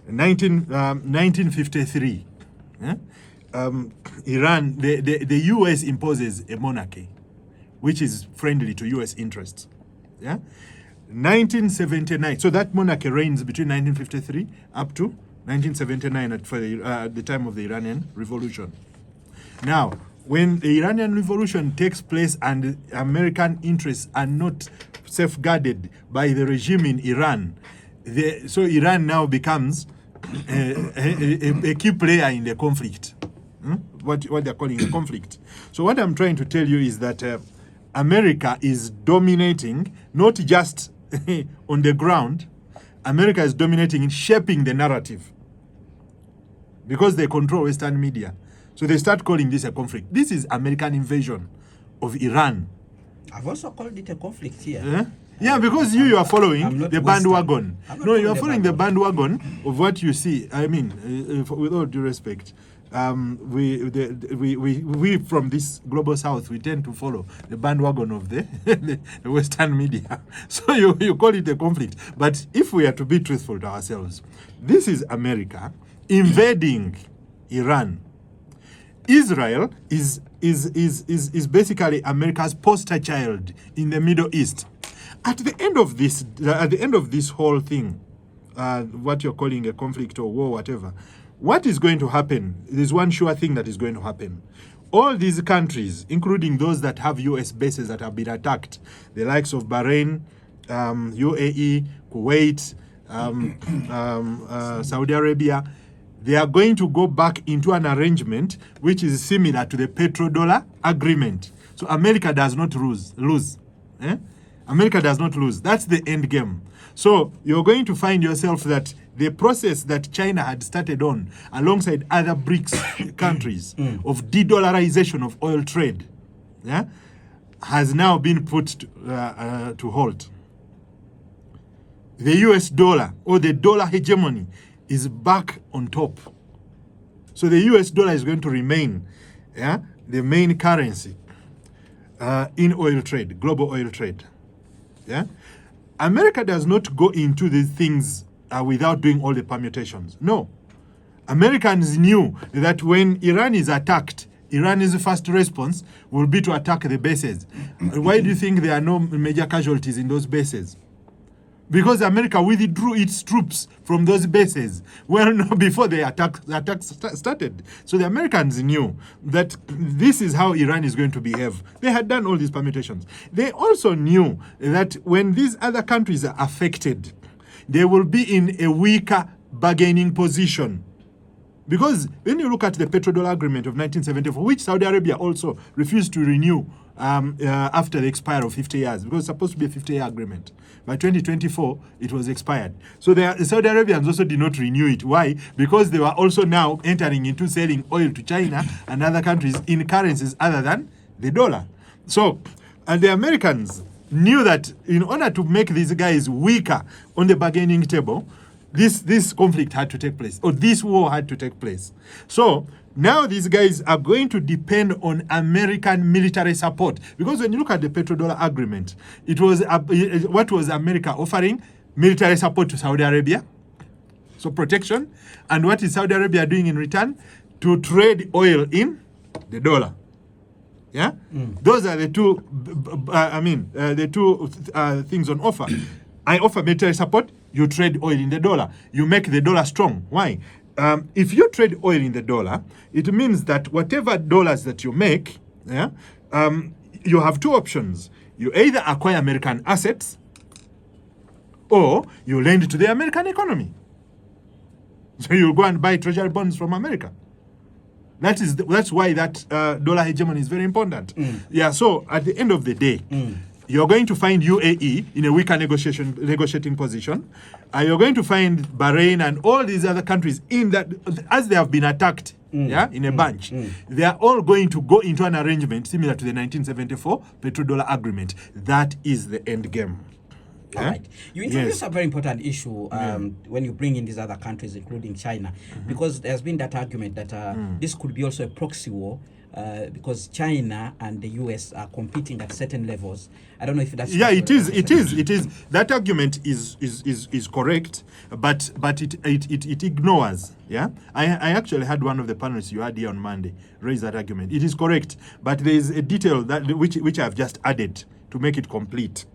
1953. Iran, the US imposes a monarchy, which is friendly to US interests. Yeah, 1979. So that monarchy reigns between 1953 up to 1979 at the time of the Iranian Revolution. Now, when the Iranian Revolution takes place and American interests are not safeguarded by the regime in Iran, so Iran now becomes a key player in the conflict. What they're calling a conflict. So what I'm trying to tell you is that America is dominating, not just on the ground. America is dominating in shaping the narrative because they control Western media. So they start calling this a conflict. This is American invasion of Iran. I've also called it a conflict here. Yeah, because you are following the bandwagon. No, you are following the bandwagon of what you see. I mean, with all due respect, we from this global south, we tend to follow the bandwagon of the Western media. So you call it a conflict. But if we are to be truthful to ourselves, this is America invading Iran. Israel is basically America's poster child in the Middle East. At the end of this whole thing, what you're calling a conflict or war, whatever, what is going to happen? There's one sure thing that is going to happen. All these countries, including those that have U.S. bases that have been attacked, the likes of Bahrain, UAE, Kuwait, Saudi Arabia, they are going to go back into an arrangement which is similar to the petrodollar agreement. So America does not lose. America does not lose. That's the end game. So you're going to find yourself that the process that China had started on alongside other BRICS countries of de-dollarization of oil trade has now been put to halt. The US dollar or the dollar hegemony is back on top. So the US dollar is going to remain the main currency in oil trade, global oil trade. Yeah, America does not go into these things without doing all the permutations. No. Americans knew that when Iran is attacked, Iran's first response will be to attack the bases. Why do you think there are no major casualties in those bases? Because America withdrew its troops from those bases before the attack started. So the Americans knew that this is how Iran is going to behave. They had done all these permutations. They also knew that when these other countries are affected, they will be in a weaker bargaining position. Because when you look at the petrodollar agreement of 1974, which Saudi Arabia also refused to renew after the expiry of 50 years, because it's supposed to be a 50-year agreement. By 2024, it was expired. So the Saudi Arabians also did not renew it. Why? Because they were also now entering into selling oil to China and other countries in currencies other than the dollar. So, and the Americans knew that in order to make these guys weaker on the bargaining table, this conflict had to take place, or this war had to take place. So now these guys are going to depend on American military support. Because when you look at the petrodollar agreement, it was what was America offering? Military support to Saudi Arabia, so protection. And what is Saudi Arabia doing in return? To trade oil in the dollar. Yeah, those are the two. The two things on offer. I offer military support. You trade oil in the dollar. You make the dollar strong. Why? If you trade oil in the dollar, it means that whatever dollars that you make, you have two options. You either acquire American assets, or you lend to the American economy. So you go and buy treasury bonds from America. That's why that dollar hegemony is very important. Yeah. So at the end of the day, you're going to find UAE in a weaker negotiating position. You're going to find Bahrain and all these other countries in that, as they have been attacked, in a bunch. They are all going to go into an arrangement similar to the 1974 petrodollar agreement. That is the end game. All right. You introduced a very important issue when you bring in these other countries, including China, because there's been that argument that this could be also a proxy war because China and the US are competing at certain levels. I don't know if that's... Yeah, it is. That argument is correct, but it ignores. Yeah, I actually had one of the panelists you had here on Monday raise that argument. It is correct, but there is a detail that which I've just added to make it complete.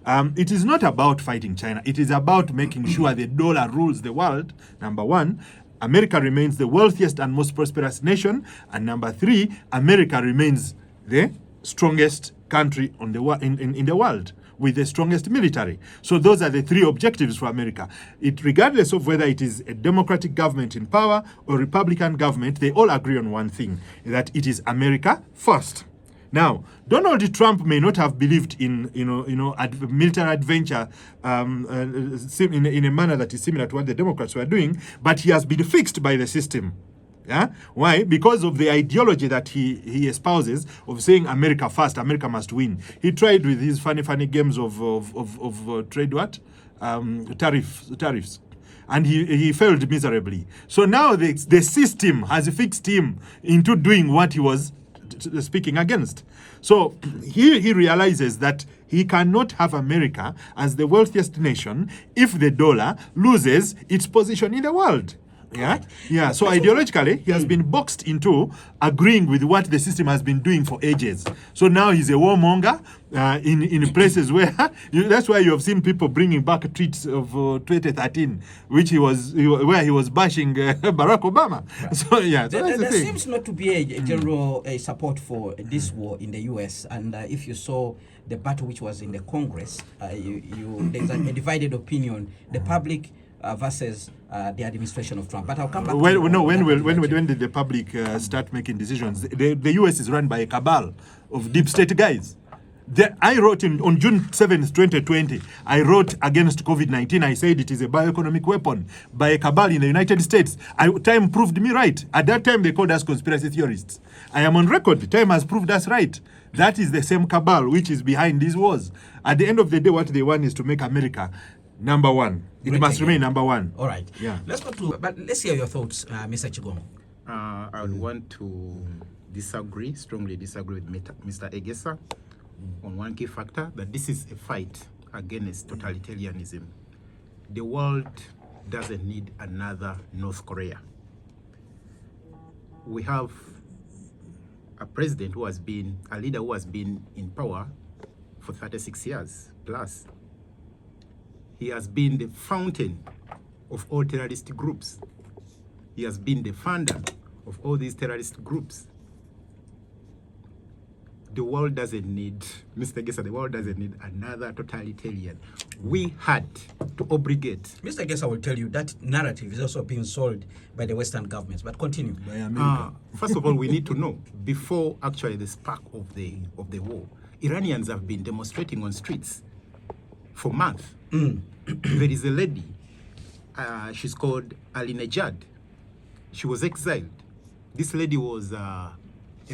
It is not about fighting China. It is about making sure the dollar rules the world, number one. America remains the wealthiest and most prosperous nation. And number three, America remains the strongest country on the in the world with the strongest military. So those are the three objectives for America. Regardless of whether it is a democratic government in power or Republican government, they all agree on one thing, that it is America first. Now, Donald Trump may not have believed in military adventure in a manner that is similar to what the Democrats were doing, but he has been fixed by the system. Yeah, why? Because of the ideology that he espouses of saying America first, America must win. He tried with his funny games of trade tariffs. And he failed miserably. So now the system has fixed him into doing what he was speaking against. So he realizes that he cannot have America as the wealthiest nation if the dollar loses its position in the world. Yeah. So ideologically, he has been boxed into agreeing with what the system has been doing for ages. So now he's a warmonger in places where that's why you have seen people bringing back tweets of 2013, where he was bashing Barack Obama. Right. So yeah, there seems not to be a general support for this war in the U.S. And if you saw the battle which was in the Congress, there's a divided opinion. The public versus the administration of Trump. But I'll come back. When did the public start making decisions? The U.S. is run by a cabal of deep state guys. I wrote on June 7th, 2020, I wrote against COVID-19. I said it is a bioeconomic weapon by a cabal in the United States. Time proved me right. At that time, they called us conspiracy theorists. I am on record. Time has proved us right. That is the same cabal which is behind these wars. At the end of the day, what they want is to make America number one. It must remain number one. All right. Yeah. Let's hear your thoughts, Mr. Kigongo. I would want to strongly disagree with Mr. Egesa on one key factor, that this is a fight against totalitarianism. The world doesn't need another North Korea. We have a president a leader who has been in power for 36 years plus. He has been the fountain of all terrorist groups. He has been the funder of all these terrorist groups. The world doesn't need, Mr. Egesa, the world doesn't need another totalitarian. We had to obligate. Mr. Egesa will tell you that narrative is also being sold by the Western governments, but continue. First of all, we need to know, before actually the spark of the war, Iranians have been demonstrating on streets for months. There is a lady, she's called Ali Nejad. She was exiled. This lady was a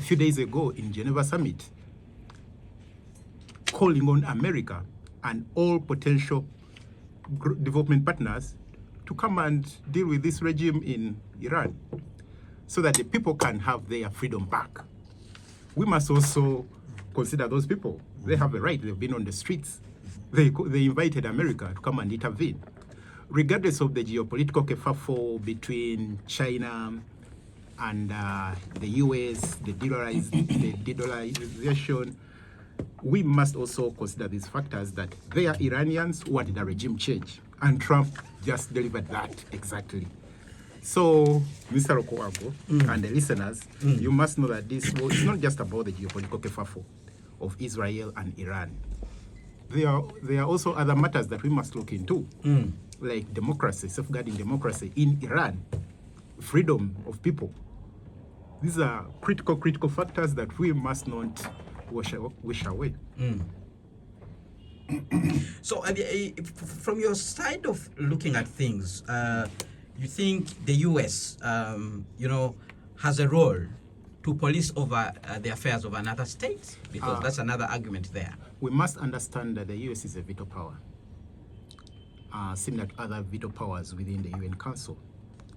few days ago in Geneva Summit calling on America and all potential development partners to come and deal with this regime in Iran so that the people can have their freedom back. We must also consider those people. They have a right. They've been on the streets. They invited America to come and intervene. Regardless of the geopolitical kerfuffle between China and the US, the de-dollarization, we must also consider these factors, that they are Iranians who wanted a regime change, and Trump just delivered that exactly. So, Mr. Okowago and the listeners, you must know that this war is not just about the geopolitical kerfuffle of Israel and Iran. There are also other matters that we must look into, like democracy, safeguarding democracy in Iran, freedom of people. These are critical factors that we must not wish away. So, from your side of looking at things, you think the U.S., has a role to police over the affairs of another state? Because that's another argument there. We must understand that the U.S. is a veto power. similar to other veto powers within the UN Council.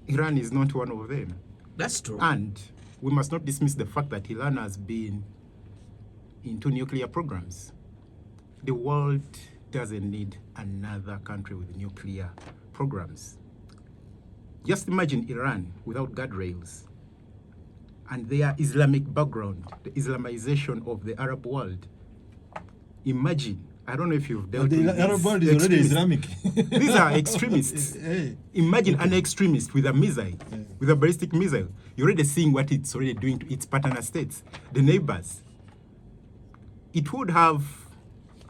Iran is not one of them. That's true. And we must not dismiss the fact that Iran has been into nuclear programs. The world doesn't need another country with nuclear programs. Just imagine Iran without guardrails and their Islamic background, the Islamization of the Arab world. Imagine, I don't know if you've dealt with The Arab world is already Islamic. These are extremists. Hey. Imagine an extremist with a missile, with a ballistic missile. You're already seeing what it's already doing to its partner states, the neighbors. It would have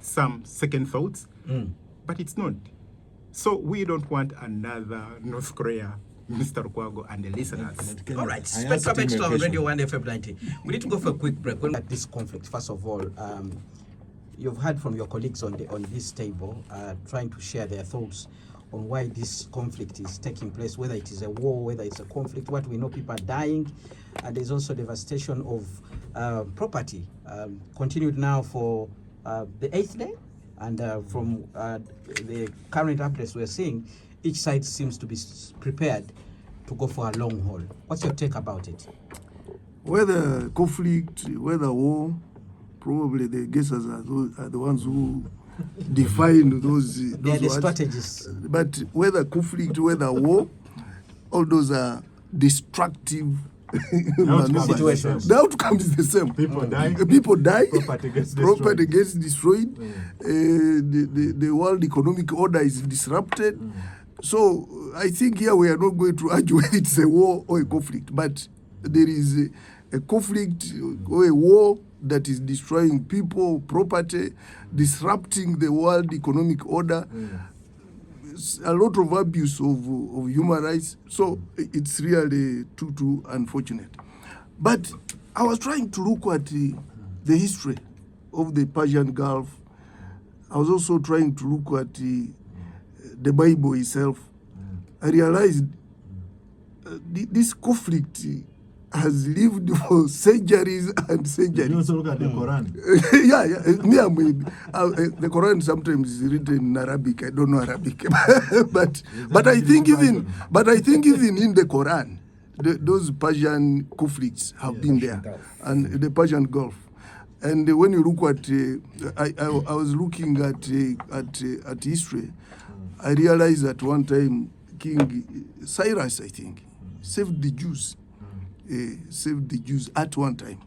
some second thoughts, but it's not. So we don't want another North Korea, Mr. Okwago and the listeners. All right, Spectrum Extra on Radio 1 FM 90. We need to go for a quick break. We'll at this conflict, first of all, you've heard from your colleagues on this table trying to share their thoughts on why this conflict is taking place, whether it is a war, whether it's a conflict. What we know, people are dying, and there's also devastation of property. Continued now for the 8th day, and from the current updates we're seeing, each side seems to be prepared to go for a long haul. What's your take about it? Whether conflict, whether war, probably the Egesas are the ones who define those They're the words. strategists. But whether conflict, whether war, all those are destructive Situations. The outcome is the same. People die. People die. Property Property gets gets destroyed. destroyed. The world economic order is disrupted. So I think here we are not going to argue whether it's a war or a conflict, but there is a conflict or a war that is destroying people, property, disrupting the world economic order. A lot of abuse of human rights. So it's really too unfortunate. But I was trying to look at the history of the Persian Gulf. I was also trying to look at the Bible itself. I realized this conflict has lived for centuries and centuries. You also look at the Quran. The Quran sometimes is written in Arabic. I don't know Arabic, but I think even in the Quran, those Persian conflicts have been there, and the Persian Gulf. And when you look at, I was looking at history. I realized at one time King Cyrus, I think, saved the Jews. Saved the Jews at one time.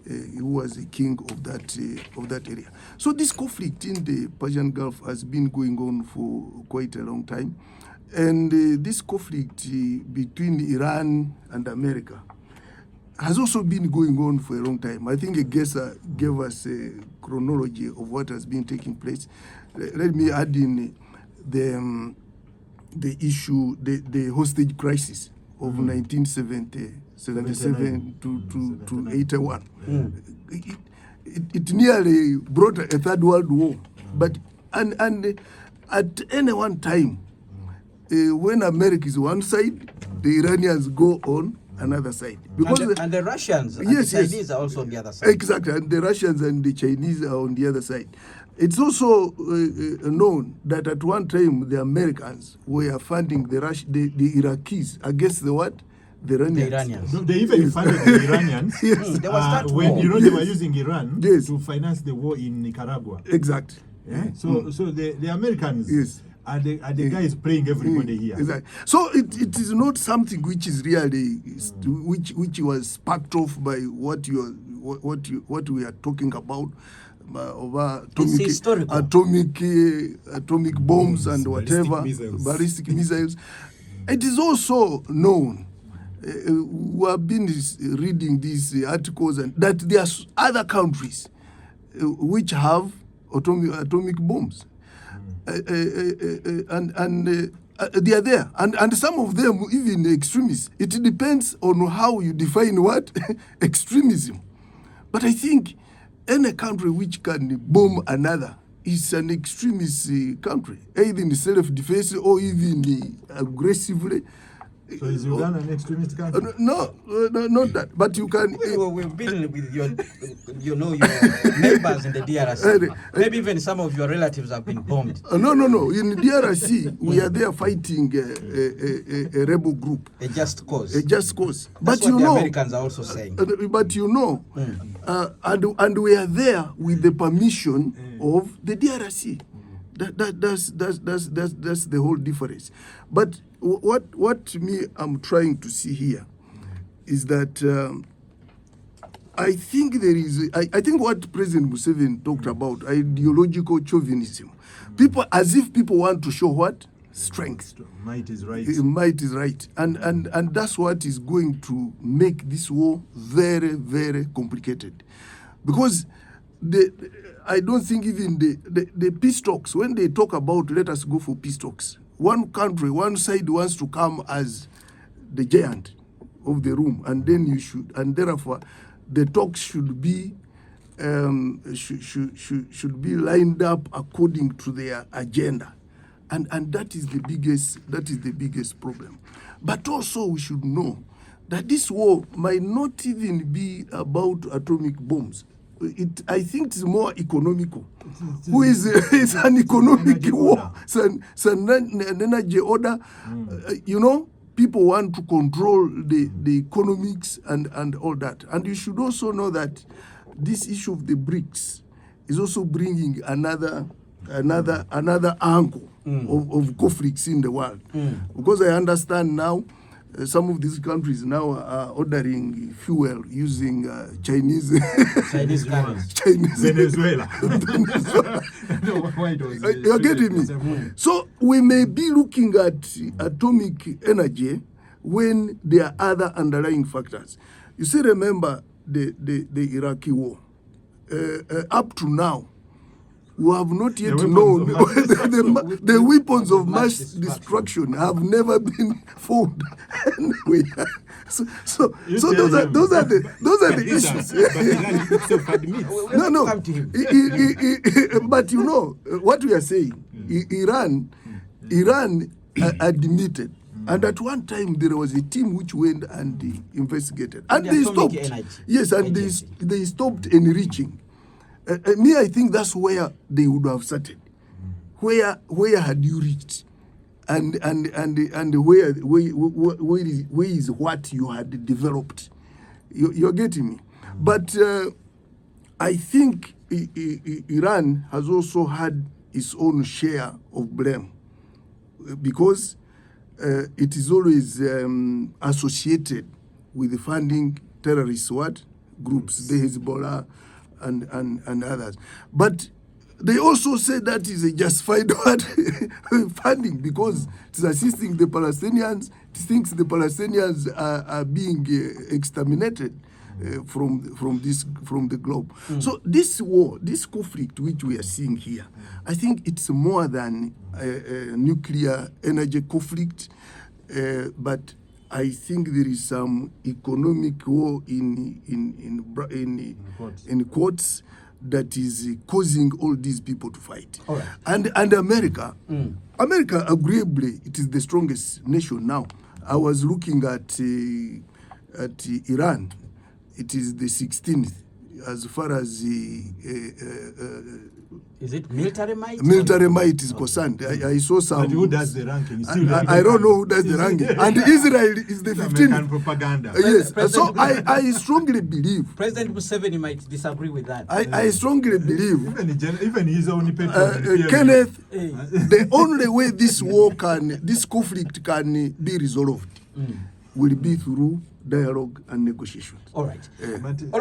He was a king of that area. So this conflict in the Persian Gulf has been going on for quite a long time, and this conflict between Iran and America has also been going on for a long time. I think Egesa gave us a chronology of what has been taking place. Let me add in the issue, the hostage crisis of 1977 to 81. It nearly brought a third world war. But and at any one time, when America is one side, the Iranians go on another side. Because and the Russians and yes, the Chinese are also on the other side. Exactly, and the Russians and the Chinese are on the other side. It's also known that at one time the Americans were funding the Iraqis against the what? The Iranians. No, they even funded the Iranians. Yes. There was that when war. they were using Iran Yes. to finance the war in Nicaragua. Exactly. Yeah? So the Americans Yes. are the guys playing everybody here. Exactly. So it is not something which is really which was sparked off by what we are talking about. Over atomic bombs and whatever, ballistic missiles. It is also known. We have been reading these articles and that there are other countries which have atomic bombs, and they are there, and some of them even extremists. It depends on how you define what extremism. But I think any country which can bomb another is an extremist country, either in self-defense or even aggressively. So is Uganda an extremist country? No, not that. But you can. Well, we've been with your neighbors in the DRC. Maybe even some of your relatives have been bombed. No. In DRC, we are there fighting a rebel group. A just cause. A just cause. That's But what you the know, Americans are also saying. but you know, and we are there with the permission of the DRC. That's the whole difference. But what me I'm trying to see here is that I think there is I think what President Museveni talked about, ideological chauvinism. People, as if people want to show what? Strength. Might is right. Might is right. And that's what is going to make this war very, very complicated. Because I don't think even the peace talks, when they talk about let us go for peace talks, one country, one side wants to come as the giant of the room, and then you should, and therefore the talks should be should be lined up according to their agenda, and that is the biggest problem. But also we should know that this war might not even be about atomic bombs. I think it's more economical. It's an economic war. It's an energy order. You know, people want to control the economics and all that. And you should also know that this issue of the BRICS is also bringing another angle of conflicts in the world. Because I understand now some of these countries now are ordering fuel using Chinese currency. Venezuela. You're getting me? So we may be looking at atomic energy when there are other underlying factors. You see, remember the Iraqi war. Up to now, we have not yet known the weapons of mass destruction have never been found anywhere. So those are the issues. No. But you know what we are saying. Iran admitted, and at one time there was a team which went and investigated, and they stopped. Yes, and they stopped enriching. I think that's where they would have started. Where had you reached, and where is what you had developed? You're getting me? But I think Iran has also had its own share of blame, because it is always associated with funding terrorist groups, the Hezbollah and others. But they also say that is a justified funding, because it's assisting the Palestinians. It thinks the Palestinians are being exterminated from the globe. So this war, this conflict which we are seeing here, I think it's more than a nuclear energy conflict, but I think there is some economic war in quotes that is causing all these people to fight. All right. And America, America, agreeably, it is the strongest nation now. I was looking at Iran. It is the 16th as far as is it military might? Military might is concerned. I saw some. But who does the ranking? I don't know who does the ranking. And Israel is the 15th. American propaganda. Yes. So I strongly believe. President Museveni might disagree with that. I strongly believe. Even his own patron. Kenneth, the only way this conflict can be resolved will be through dialogue and negotiations. All right.